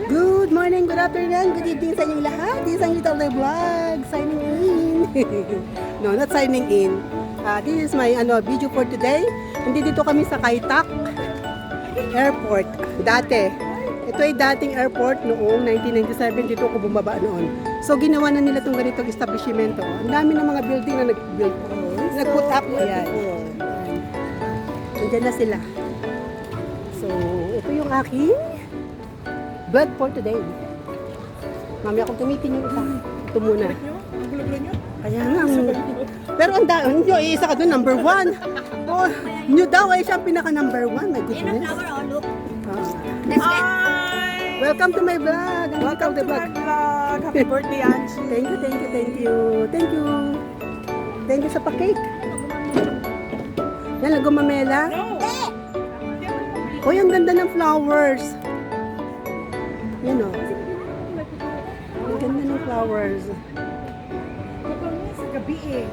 Good morning, good afternoon, good evening sa inyong lahat. This is ang Little Vlog, signing in. No, not signing in. This is my video for today. Hindi dito kami sa Kai Tak Airport. Dati. Ito ay dating airport noong 1997. Dito ako bumaba noon. So, ginawa na nila itong ganitong establishmento. Ang dami ng mga building na nag-build. Nag-put up. Ayan. Nandiyan na sila. So, ito yung aking vlog for today. Mami, akong tumitin yung isa. Ito muna. Kaya nga. Pero ang dami. Hindi, isa ka doon, number 1. Oh, nyo daw ay siya pinaka number 1. My goodness. Welcome to my vlog. Welcome to my vlog. Happy birthday, Angie. Thank you, thank you, thank you. Thank you. Thank you sa pa-cake. Yan, nagumamela. Uy, ang ganda ng flowers. Yan o. Ang ganda ng flowers. Sa gabi eh.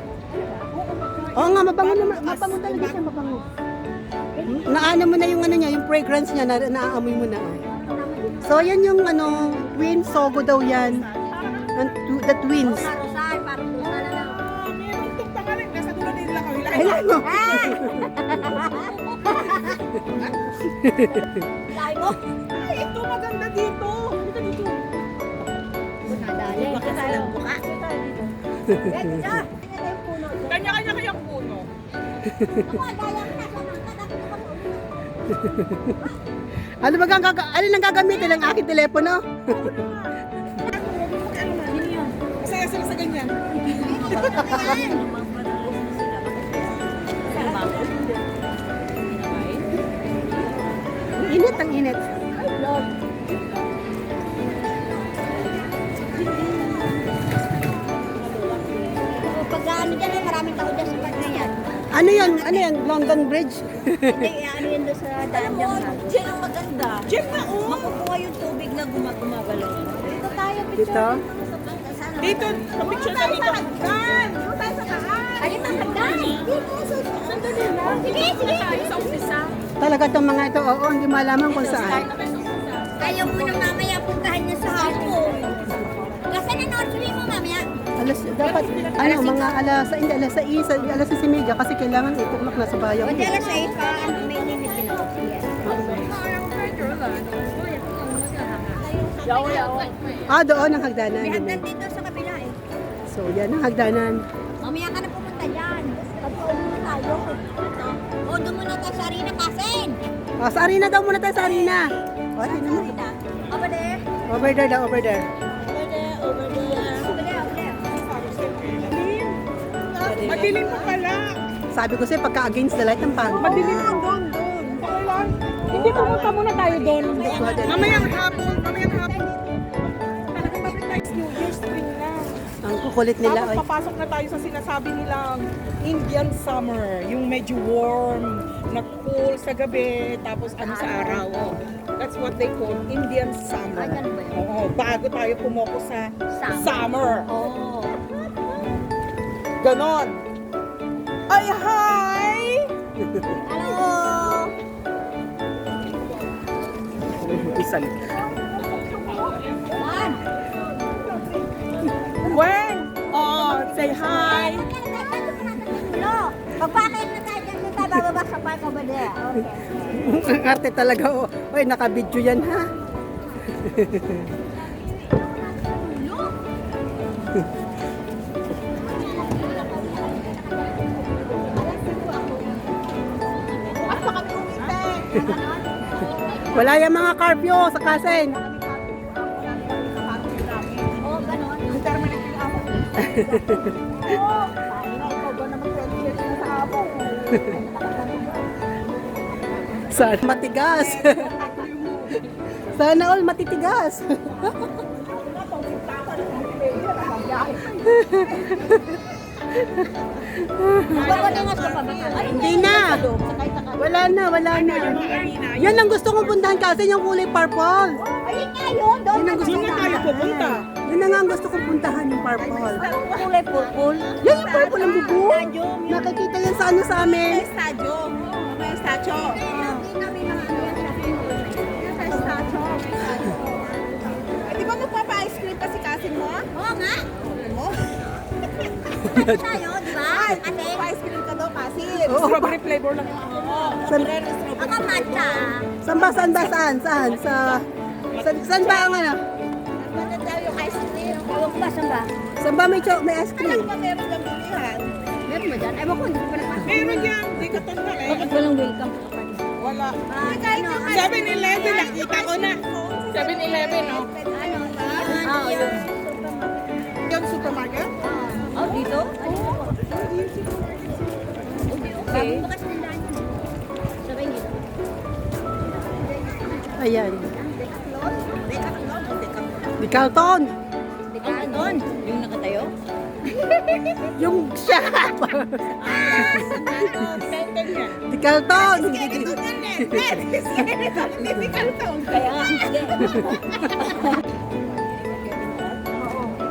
Oo nga, mabango naman. Mabango talaga siya, mabango. Naano mo na yung ano niya, yung fragrance niya, naaamoy mo na. So, yan yung twin sogo daw yan. The twins. Ay, ano? Ay, ito maganda dito. Halika dito. Kanya-kanya kayang puno. Ano ba alin ang gagamitin ng aking telepono? Masaya sila sa ganyan. Init ang init. Pagka ano dyan, maraming tao dyan sa part na yan. Ano yan? Ano yan? London Bridge? Hindi, ano yun doon sa daan dyan. Diyan ang maganda. Diyan na oh. Makukuha yung tubig na gumagalaw. Dito tayo, Dito? Dito, picture na dito. Dan! Dito tayo sa taas. Ayun ang hagdan. Sandali lang. Sige, sige. Tayo sa umpisa. Talaga itong mga ito, oo, hindi malaman kung saan. Kayo muna mamaya puntahan niyo sa hapon. Kasi nanood mo mamaya. Dapat, mga alas 6:30 kasi kailangan 8 o'clock na sa bayan. O di alas 6 pa, ano may limit din ako. Doon ang hagdanan. May hagdan dito sa kabila eh. So, yan ang hagdanan. Mamaya ka na pupunta dyan. Pagpauwi na tayo. O, doon muna tayo sa arena kasin. Sa arena daw muna tayo sa arena. Saan sa arena? Over there. Over there daw, over there. Over there, over there. Over there, over there. Madilim pa pala. Sabi ko sa'yo, pagka against the light, ang pangit. Madilim pa doon. Okay lang. Hindi, pumunta muna tayo doon. Mamayang hapon. Talagang mabit tayo New Year, spring na. Ang kukulit nila. Tapos Oy. papasok na tayo sa sinasabi nilang Indian summer. Yung medyo warm, na cool sa gabi, tapos ano sa araw. Oh. That's what they call Indian summer. Ah, ganun ba yun? Oo, bago tayo pumoko sa summer. Oh. Ganon. Ay, hi! Hello! Isan. Juan! Gwen! Oh, say hi! Hello! Pagpakain na tayo dyan, tayo bababa sa park over there. Okay. Ang arte talaga. Oh. Oy, naka-video yan ha. Wala yung mga curfew sa Kasen. Oh, ganon. Ang permanent yung amo. Oh, ay na, ikaw ba naman 20 years na sa amo? Sana matigas. Sana all matitigas. Magpapatingas ka pa ba? Hindi na. Wala na, wala na. Yan ang gusto kong puntahan kasi yung kulay purple. Ayun nga yun, doon Yun ang gusto Doon na tayo pupunta. Yun na nga ang gusto kong puntahan, yung purple. kulay purple. Yan yung purple ang bubong. Nakikita yan sa ano sa amin. May statue. May statue. Hindi namin mga ano yan. Chocolate. tayo, di ba? Kasi Ice cream ka daw kasi. Oo. Strawberry flavor lang yung ako. San, ako matcha. saan ba? Saan ba? Saan? Saan? Saan ba ang ano? Ano tayo yung ice cream? Ewan ko ba, saan ba? Saan ba may ice cream? Meron kang bilihan. Meron ba dyan? Ewan ko, hindi ko pa napasok. Meron yan. Hindi ka tanda eh. Bakit walang welcome sa kapatid? Wala. Ano? 7-Eleven, nakita ko na. 7-Eleven, no? Ano? Ah, yun. Yung supermarket? Oh, dito? Okay. Bukas na daan yun. Sabay dito. Ayan. Decathlon. Di Carlton. Doon. Yung nakatayo? Yung siya. Tenten yan. Di Carlton. Hindi ka ito. Kaya nga. Sige.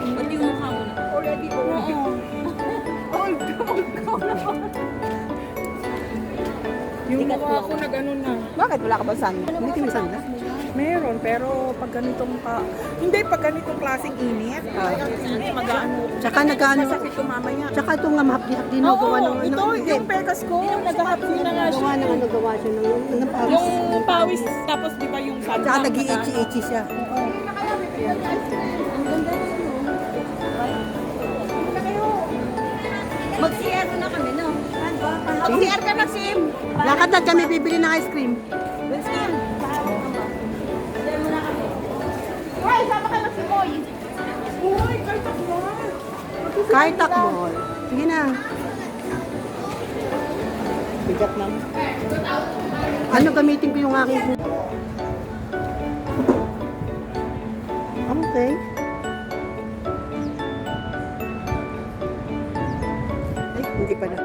Ba't yung mukha mo na? Already old. Old. Yung mukha ko na gano'n na. Bakit? Wala ka ba sanda? Hindi ka nagsanda? Meron, pero pag ganitong hindi pag ganitong klaseng init, hindi mag-ano. Tsaka nag-ano. Masakit yung mamaya. Tsaka ito nga mahapdi-hapdi na gawa ng ito, ano. yung Pegas ko, nagahapon na nga siya. Gawa ng ano, gawa siya ng pawis. Yung pawis, tapos di ba yung sandal? Tsaka nag-i-itchy-itchy siya. Mag-CR na kami, no? Mag-CR ka na, Sim. Lakad na kami bibili ng ice cream. Hoy, sama ka na si Boy. Uy, kahit ako. Kahit takbo. Sige na. Bigat lang. Ano gamitin ko yung aking... Okay. Ay, hindi pa na.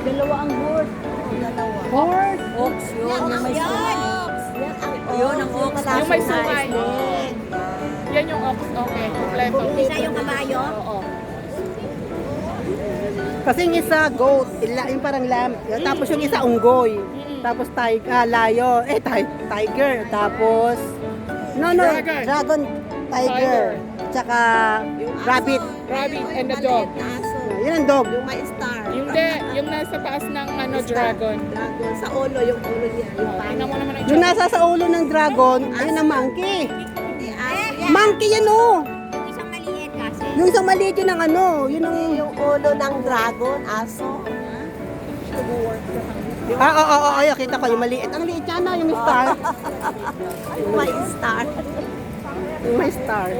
Dalawa ang board. Board. Ox yun. Yung may sungay. Yun ang ox. Yung may sungay. Yan yung ox. Okay, kompleto. Isa yung kabayo. Oo. Kasi yung isa, goat. Yung parang lamb. Tapos yung isa, unggoy. Tapos lion. Tiger. Tapos... No. Dragon. Dragon. Tiger. Tsaka rabbit. Rabbit and the dog. Yan ang dog. Hindi, yung nasa taas ng dragon. Sa ulo, yung ulo niya. Tingnan mo naman ang Yung nasa sa ulo ng dragon, ayun ang monkey. Monkey yan oh. Yung isang maliit kasi. Yung isang maliit yun ang ano. Yun ang... Yung ulo ng dragon, aso. Oo. Ayun, kita ko yung maliit. Ang liit yan yung star. May star. Yung may star.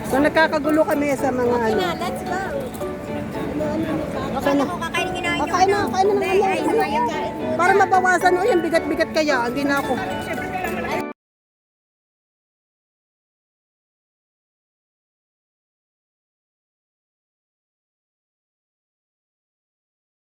So nagkakagulo kami sa mga ano. Let's go. Saan na? Kakainin nyo. Kain na ng ano. Para mabawasan o yung bigat-bigat kaya. Hindi na ako.